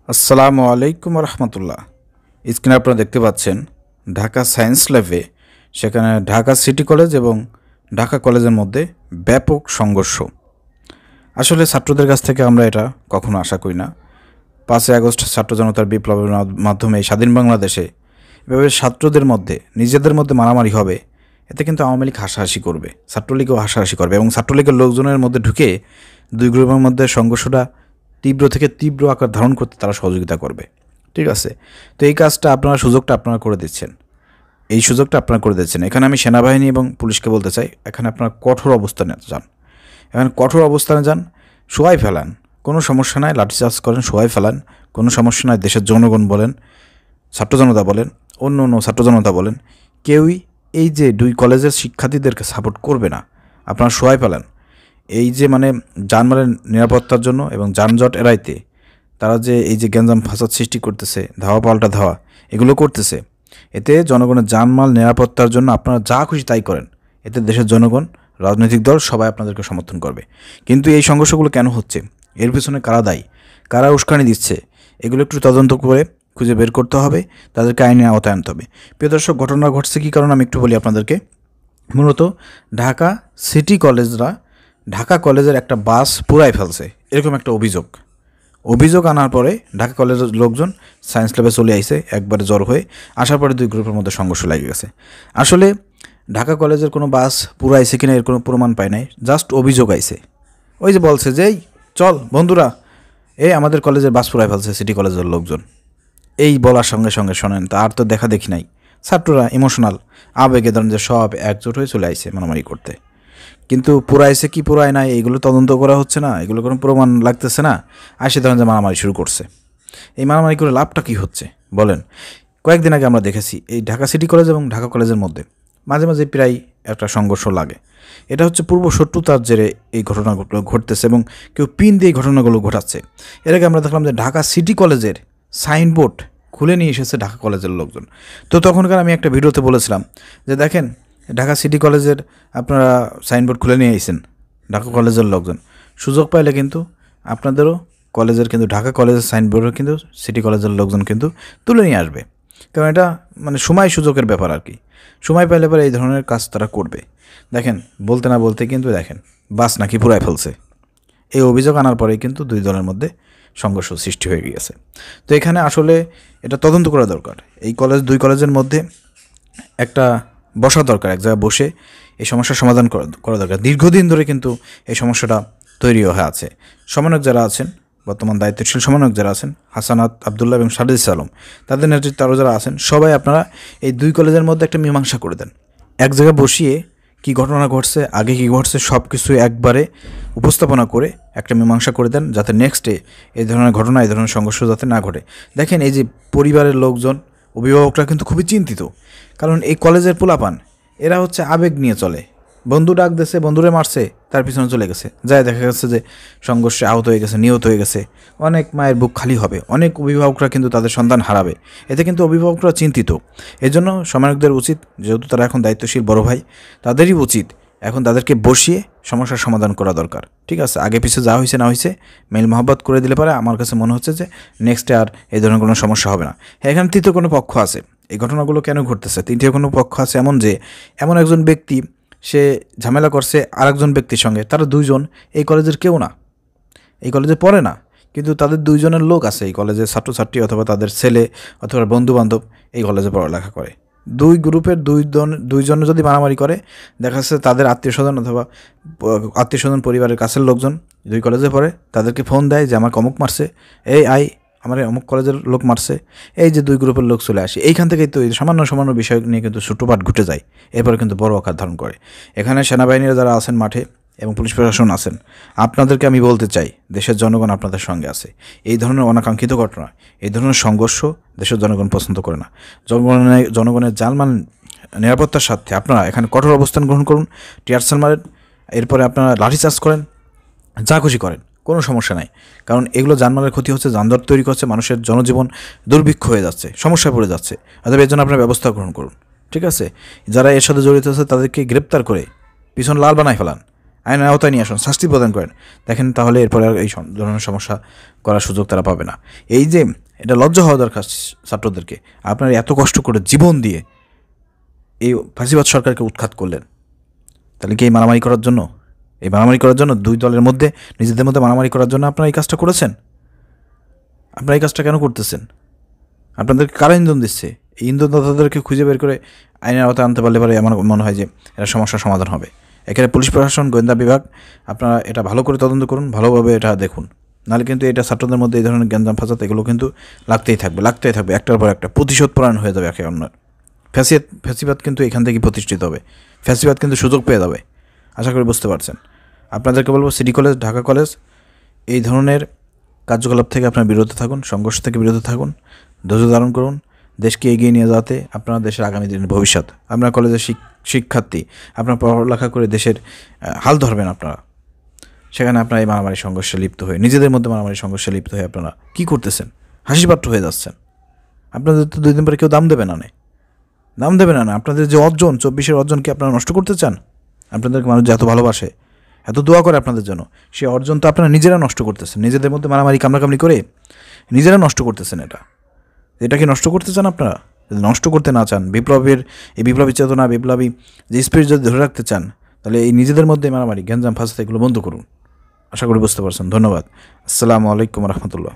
আসসালামু আলাইকুম রহমতুল্লাহ। স্ক্রিনে আপনারা দেখতে পাচ্ছেন ঢাকা সায়েন্স ল্যাবে, সেখানে ঢাকা সিটি কলেজ এবং ঢাকা কলেজের মধ্যে ব্যাপক সংঘর্ষ। আসলে ছাত্রদের কাছ থেকে আমরা এটা কখনো আশা করি না। 5ই আগস্ট ছাত্র জনতার বিপ্লবের মাধ্যমে স্বাধীন বাংলাদেশে এভাবে ছাত্রদের মধ্যে নিজেদের মধ্যে মারামারি হবে, এতে কিন্তু আওয়ামী লীগ হাসাহাসি করবে, ছাত্রলীগও হাসাহাসি করবে এবং ছাত্রলীগের লোকজনের মধ্যে ঢুকে দুই গ্রুপের মধ্যে সংঘর্ষটা তীব্র থেকে তীব্র আকার ধারণ করতে তারা সহযোগিতা করবে। ঠিক আছে, তো এই কাজটা সুযোগটা আপনারা করে দিচ্ছেন, এই সুযোগটা আপনারা করে দিচ্ছেন। এখানে আমি সেনাবাহিনী এবং পুলিশকে বলতে চাই, এখানে আপনারা কঠোর অবস্থানে যান, এখানে কঠোর অবস্থানে যান, শোয়াই ফেলান, কোনো সমস্যা নাই, লাঠিচার্জ করেন, শোয়াই ফেলান, কোনো সমস্যা নাই। দেশের জনগণ বলেন, ছাত্র জনতা বলেন, অন্য অন্য ছাত্র জনতা বলেন, কেউই এই যে দুই কলেজের শিক্ষার্থীদেরকে সাপোর্ট করবে না। আপনারা শোয়াই ফেলান। এই যে যানবাহনের নিরাপত্তার জন্য এবং যানজট এড়াইতে তারা যে এই যে গ্যাঞ্জাম ফাসাদ সৃষ্টি করতেছে, ধাওয়া পাল্টা ধাওয়া এগুলো করতেছে, এতে জনগণের জানমাল নিরাপত্তার জন্য আপনারা যা খুশি তাই করেন, এতে দেশের জনগণ, রাজনৈতিক দল সবাই আপনাদেরকে সমর্থন করবে। কিন্তু এই সংঘর্ষগুলো কেন হচ্ছে, এর পিছনে কারা দায়ী, কারা উস্কানি দিচ্ছে, এগুলো একটু তদন্ত করে খুঁজে বের করতে হবে, তাদেরকে আইনের আওতায় আনতে হবে। প্রিয় দর্শক, ঘটনা ঘটছে কী কারণ আমি একটু বলি আপনাদেরকে। মূলত ঢাকা সিটি কলেজরা ঢাকা কলেজের একটা বাস পুরাই ফেলছে, এরকম একটা অভিযোগ আনার পরে ঢাকা কলেজের লোকজন সায়েন্স ল্যাবে চলে আইছে, একবারে জড়ো হয়ে আসার পরে দুই গ্রুপের মধ্যে সংঘর্ষ লেগে গেছে। আসলে ঢাকা কলেজের কোনো বাস পুরাইছে কিনা এর কোনো প্রমাণ পায় নাই, জাস্ট অভিযোগ আইছে। ওই যে বলছে যে এই চল বন্ধুরা, এই আমাদের কলেজের বাস পুরাই ফেলছে সিটি কলেজের লোকজন, এই বলার সঙ্গে সঙ্গে শোনেন, তা আর তো দেখা দেখি নাই, ছাত্ররা ইমোশনাল আবেগে ধরেন যে সব একজোট হয়ে চলে আইছে মারামারি করতে। কিন্তু পুরাইছে কি পুরায় নাই এগুলো তদন্ত করা হচ্ছে না, এগুলো কোনো প্রমাণ লাগতেছে না, আসে ধরেন যে মারামারি শুরু করছে। এই মারামারি করে লাভটা কী হচ্ছে বলেন? কয়েকদিন আগে আমরা দেখেছি এই ঢাকা সিটি কলেজ এবং ঢাকা কলেজের মধ্যে মাঝে মাঝে প্রায় একটা সংঘর্ষ লাগে। এটা হচ্ছে পূর্ব শত্রুতার জেরে এই ঘটনাগুলো ঘটতেছে এবং কেউ পিন দিয়ে এই ঘটনাগুলো ঘটাচ্ছে। এর আগে আমরা দেখলাম যে ঢাকা সিটি কলেজের সাইনবোর্ড খুলে নিয়ে এসেছে ঢাকা কলেজের লোকজন। তো তখনকার আমি একটা ভিডিওতে বলেছিলাম যে দেখেন, ঢাকা সিটি কলেজের আপনারা সাইনবোর্ড খুলে নিয়ে এসেছেন, ঢাকা কলেজের লোকজন সুযোগ পাইলে কিন্তু আপনাদেরও কলেজের কিন্তু ঢাকা কলেজের সাইনবোর্ডও কিন্তু সিটি কলেজের লোকজন কিন্তু তুলে নিয়ে আসবে। কারণ এটা সময় সুযোগের ব্যাপার আর কি, সময় পাইলে পরে এই ধরনের কাজ তারা করবে। দেখেন, বলতে না বলতে কিন্তু দেখেন বাস নাকি পুরাই ফেলছে, এই অভিযোগ আনার পরেই কিন্তু দুই দলের মধ্যে সংঘর্ষ সৃষ্টি হয়ে গিয়েছে। তো এখানে আসলে এটা তদন্ত করা দরকার, এই দুই কলেজের মধ্যে একটা বসা দরকার, এক জায়গায় বসে এই সমস্যার সমাধান করা দরকার। দীর্ঘদিন ধরে কিন্তু এই সমস্যাটা তৈরি হয়ে আছে। সমন্বয়ক যারা আছেন, বর্তমান দায়িত্বশীল সমন্বয়ক যারা আছেন, হাসানাত আবদুল্লাহ এবং সাদিস আলম, তাদের নেতৃত্বে আরও যারা আছেন, সবাই আপনারা এই দুই কলেজের মধ্যে একটা মীমাংসা করে দেন। এক জায়গায় বসিয়ে কী ঘটনা ঘটছে, আগে কী ঘটছে, সব কিছু একবারে উপস্থাপনা করে একটা মীমাংসা করে দেন, যাতে নেক্সটে এই ধরনের ঘটনা, এই ধরনের সংঘর্ষ যাতে না ঘটে। দেখেন, এই যে পরিবারের লোকজন, অভিভাবকরা কিন্তু খুবই চিন্তিত, কারণ এই কলেজের পোলাপান এরা হচ্ছে আবেগ নিয়ে চলে। বন্ধু ডাক দিয়েছে, বন্ধুরে মারছে, তার পিছনে চলে গেছে, যায় দেখা গেছে যে সংঘর্ষে আহত হয়ে গেছে, নিহত হয়ে গেছে। অনেক মায়ের বুক খালি হবে, অনেক অভিভাবকরা কিন্তু তাদের সন্তান হারাবে, এতে কিন্তু অভিভাবকরা চিন্তিত। এজন্য সমন্বয়কদের উচিত, যেহেতু তারা এখন দায়িত্বশীল বড় ভাই, তাদেরই উচিত এখন তাদেরকে বসিয়ে সমস্যার সমাধান করা দরকার। ঠিক আছে, আগে পিছে যা হয়েছে না হয়েছে মেল মহব্বত করে দিলে পারে আমার কাছে মনে হচ্ছে যে নেক্সটে আর এই ধরনের কোনো সমস্যা হবে না। এখানে তৃতীয় কোনো পক্ষ আছে, এই ঘটনাগুলো কেন ঘটতেছে, তৃতীয় কোনো পক্ষ আছে এমন একজন ব্যক্তি, সে ঝামেলা করছে আরেকজন ব্যক্তির সঙ্গে, তারা দুইজন এই কলেজের কেউ না, এই কলেজে পড়ে না, কিন্তু তাদের দুইজনের লোক আছে এই কলেজের ছাত্রছাত্রী অথবা তাদের ছেলে অথবা বন্ধুবান্ধব এই কলেজে পড়ালেখা করে। দুই গ্রুপের দুইজন যদি মারামারি করে, দেখা যাচ্ছে তাদের আত্মীয়স্বজন অথবা আত্মীয়স্বজন পরিবারের কাছের লোকজন দুই কলেজে পড়ে, তাদেরকে ফোন দেয় যে আমার অমুক মারছে, এই আমার অমুক কলেজের লোক মারছে, এই যে দুই গ্রুপের লোক চলে আসে। এইখান থেকেই তো সামান্য বিষয় নিয়ে কিন্তু সূত্রপাত ঘটে যায়, এরপরে কিন্তু বড় আকার ধারণ করে। এখানে সেনাবাহিনীরা যারা আছেন মাঠে এবং পুলিশ প্রশাসন আছেন, আপনাদেরকে আমি বলতে চাই, দেশের জনগণ আপনাদের সঙ্গে আছে। এই ধরনের অনাকাঙ্ক্ষিত ঘটনা, এই ধরনের সংঘর্ষ দেশের জনগণ পছন্দ করে না। জনগণের জানমাল নিরাপত্তার সাথে আপনারা এখানে কঠোর অবস্থান গ্রহণ করুন, টিয়ারসেল মারেন, এরপরে আপনারা লাঠিচার্জ করেন, যা খুশি করেন, কোনো সমস্যা নাই। কারণ এগুলো জানমালের ক্ষতি হচ্ছে, যানজট তৈরি করছে, মানুষের জনজীবন দুর্ভিক্ষ হয়ে যাচ্ছে, সমস্যায় পড়ে যাচ্ছে। অতএব এর জন্য আপনারা ব্যবস্থা গ্রহণ করুন। ঠিক আছে, যারা এর সাথে জড়িত আছে তাদেরকে গ্রেপ্তার করে পিছন লাল বানায় ফেলান, আইনের আওতায় নিয়ে আসুন, শাস্তি প্রদান করেন। দেখেন তাহলে এরপরে আর এই ধরনের সমস্যা করার সুযোগ তারা পাবে না। এই যে এটা লজ্জা হওয়া দরকার ছাত্রদেরকে, আপনারা এত কষ্ট করে জীবন দিয়ে এই ফাঁসিবাদ সরকারকে উৎখাত করলেন, তাহলে কি এই মারামারি করার জন্য, এই মারামারি করার জন্য, দুই দলের মধ্যে নিজেদের মধ্যে মারামারি করার জন্য আপনারা এই কাজটা করেছেন? আপনারা এই কাজটা কেন করতেছেন? আপনাদেরকে কারা ইন্ধন দিচ্ছে? এই ইন্ধনদাতাদেরকে খুঁজে বের করে আইনের আওতায় আনতে পারলে আমার মনে হয় যে এটা সমস্যার সমাধান হবে। এখানে পুলিশ প্রশাসন, গোয়েন্দা বিভাগ, আপনারা এটা ভালো করে তদন্ত করুন, ভালোভাবে এটা দেখুন। নাহলে কিন্তু এটা ছাত্রদের মধ্যে এই ধরনের গ্যাঞ্জাম ফাসাদ এগুলো কিন্তু লাগতেই থাকবে, একটার পর একটা প্রতিশোধ পরায়ণ হয়ে যাবে একে অন্যের। ফ্যাসিবাদ কিন্তু এখান থেকেই প্রতিষ্ঠিত হবে, ফ্যাসিবাদ কিন্তু সুযোগ পেয়ে যাবে। আশা করি বুঝতে পারছেন। আপনাদেরকে বলবো সিটি কলেজ, ঢাকা কলেজ এই ধরনের কার্যকলাপ থেকে আপনারা বিরত থাকুন, সংঘর্ষ থেকে বিরত থাকুন, ধৈর্য ধারণ করুন। দেশকে এগিয়ে নিয়ে যাতে আপনারা দেশের আগামী দিনের ভবিষ্যৎ, আপনার কলেজের শিক্ষার্থী, আপনার পড়ালেখা করে দেশের হাল ধরবেন আপনারা, সেখানে আপনারা এই মারামারি সংঘর্ষে লিপ্ত হয়ে, নিজেদের মধ্যে মারামারি সংঘর্ষে লিপ্ত হয়ে আপনারা কী করতেছেন? হাসিপাত্র হয়ে যাচ্ছেন। আপনাদের তো 2 দিন পরে কেউ দাম দেবে না, আপনাদের যে অর্জন, 24-এর অর্জন কি আপনারা নষ্ট করতে চান? আপনাদেরকে মানুষ যে এত ভালোবাসে, এত দোয়া করে আপনাদের জন্য, সেই অর্জন তো আপনারা নিজেরা নষ্ট করতেছেন, নিজেদের মধ্যে মারামারি কামড়াকামড়ি করে নিজেরা নষ্ট করতেছেন। এটা কি নষ্ট করতে চান আপনারা? যদি নষ্ট করতে না চান, বিপ্লবী চেতনা, বিপ্লবী যে স্পিরিট যদি ধরে রাখতে চান, তাহলে এই নিজেদের মধ্যে মারামারি, গ্যাঞ্জাম ফাসাদ এগুলো বন্ধ করুন। আশা করি বুঝতে পারছেন। ধন্যবাদ। আসসালামু আলাইকুম রহমতুল্লাহ।